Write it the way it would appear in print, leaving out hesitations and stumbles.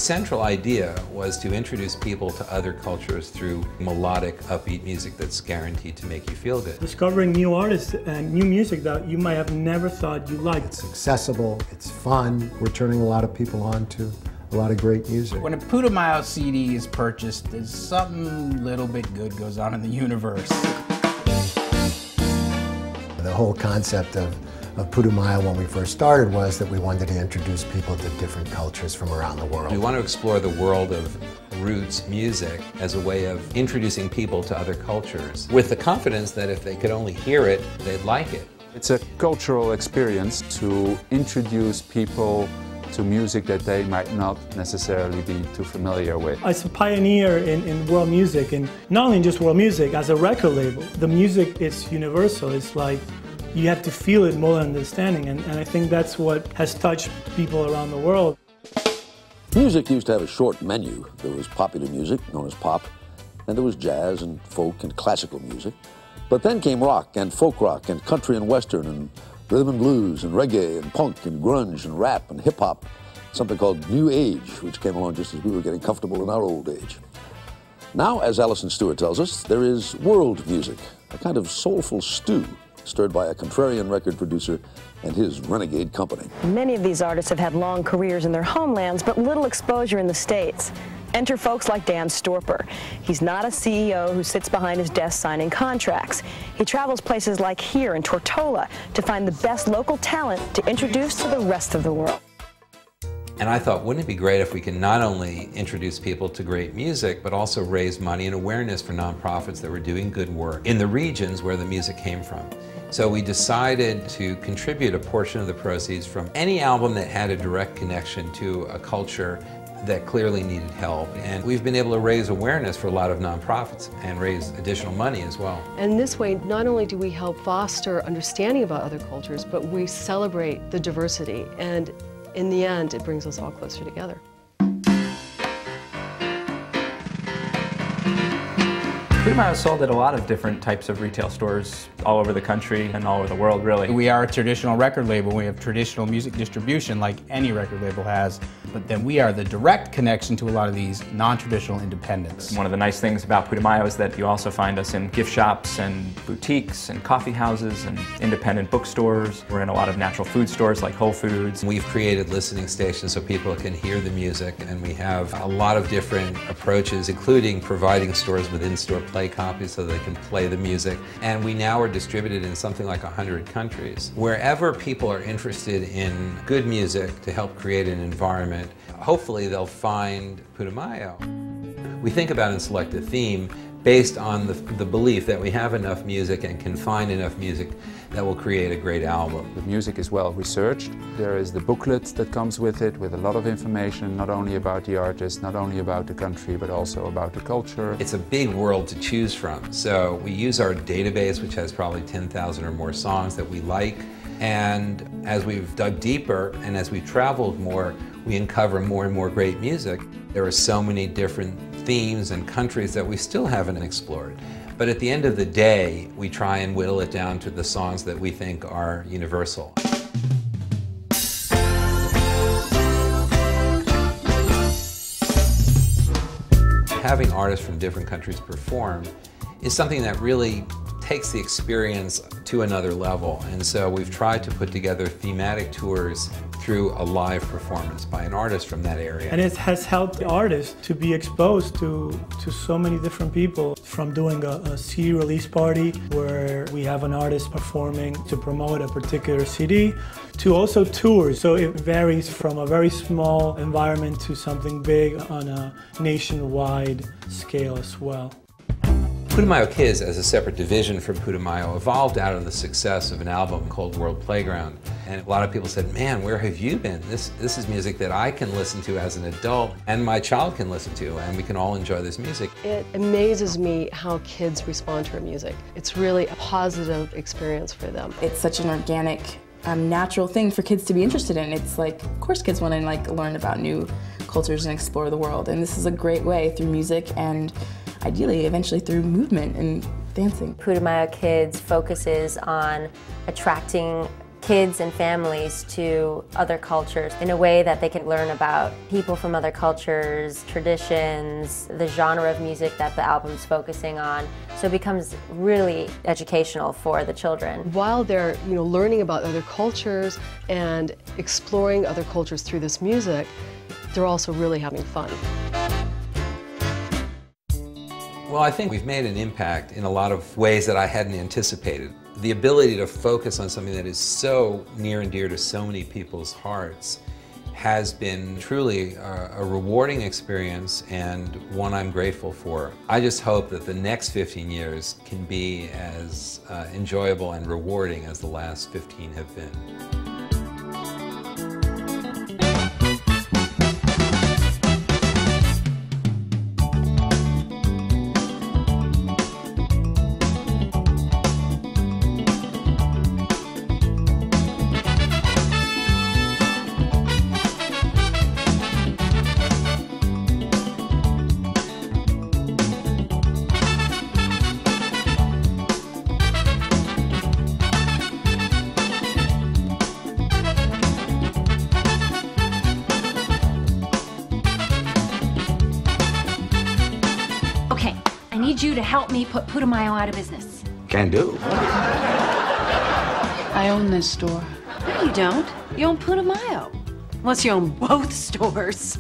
central idea was to introduce people to other cultures through melodic, upbeat music that's guaranteed to make you feel good. Discovering new artists and new music that you might have never thought you liked. It's accessible, it's fun, we're turning a lot of people on to a lot of great music. When a Putumayo CD is purchased, there's something little bit good goes on in the universe. The whole concept of Putumayo when we first started was that we wanted to introduce people to different cultures from around the world. We want to explore the world of roots music as a way of introducing people to other cultures with the confidence that if they could only hear it, they'd like it. It's a cultural experience to introduce people to music that they might not necessarily be too familiar with. As a pioneer in world music, and not only just world music, as a record label, the music is universal. It's like you have to feel it more than understanding, and I think that's what has touched people around the world. Music used to have a short menu. There was popular music, known as pop, and there was jazz and folk and classical music. But then came rock and folk rock and country and western and rhythm and blues and reggae and punk and grunge and rap and hip hop, something called New Age, which came along just as we were getting comfortable in our old age. Now, as Alison Stewart tells us, there is world music, a kind of soulful stew stirred by a contrarian record producer and his renegade company. Many of these artists have had long careers in their homelands, but little exposure in the States. Enter folks like Dan Storper. He's not a CEO who sits behind his desk signing contracts. He travels places like here in Tortola to find the best local talent to introduce to the rest of the world. And I thought, wouldn't it be great if we can not only introduce people to great music, but also raise money and awareness for nonprofits that were doing good work in the regions where the music came from. So we decided to contribute a portion of the proceeds from any album that had a direct connection to a culture that clearly needed help. And we've been able to raise awareness for a lot of nonprofits and raise additional money as well. And this way, not only do we help foster understanding about other cultures, but we celebrate the diversity. And in the end, it brings us all closer together. Putumayo is sold at a lot of different types of retail stores all over the country and all over the world, really. We are a traditional record label. We have traditional music distribution like any record label has, but then we are the direct connection to a lot of these non-traditional independents. One of the nice things about Putumayo is that you also find us in gift shops and boutiques and coffee houses and independent bookstores. We're in a lot of natural food stores like Whole Foods. We've created listening stations so people can hear the music, and we have a lot of different approaches, including providing stores with in-store play copies so they can play the music. And we now are distributed in something like 100 countries. Wherever people are interested in good music to help create an environment, hopefully they'll find Putumayo. We think about and select a theme based on the belief that we have enough music and can find enough music that will create a great album. The music is well researched. There is the booklet that comes with it with a lot of information, not only about the artist, not only about the country, but also about the culture. It's a big world to choose from. So we use our database, which has probably 10,000 or more songs that we like. And as we've dug deeper and as we've traveled more, we uncover more and more great music. There are so many different themes and countries that we still haven't explored. But at the end of the day, we try and whittle it down to the songs that we think are universal. Having artists from different countries perform is something that really takes the experience to another level. And so we've tried to put together thematic tours through a live performance by an artist from that area. And it has helped the artists to be exposed to so many different people, from doing a CD release party where we have an artist performing to promote a particular CD, to also tours. So it varies from a very small environment to something big on a nationwide scale as well. Putumayo Kids, as a separate division from Putumayo, evolved out of the success of an album called World Playground. And a lot of people said, man, where have you been? This is music that I can listen to as an adult and my child can listen to, and we can all enjoy this music. It amazes me how kids respond to our music. It's really a positive experience for them. It's such an organic, natural thing for kids to be interested in. It's like, of course kids want to learn about new cultures and explore the world. And this is a great way through music and ideally, eventually through movement and dancing. Putumayo Kids focuses on attracting kids and families to other cultures in a way that they can learn about people from other cultures, traditions, the genre of music that the album's focusing on. So it becomes really educational for the children. While they're learning about other cultures and exploring other cultures through this music, they're also really having fun. Well, I think we've made an impact in a lot of ways that I hadn't anticipated. The ability to focus on something that is so near and dear to so many people's hearts has been truly a rewarding experience and one I'm grateful for. I just hope that the next 15 years can be as enjoyable and rewarding as the last 15 have been. I need you to help me put Putumayo out of business. Can do. I own this store. No, you don't. You own Putumayo. Unless you own both stores.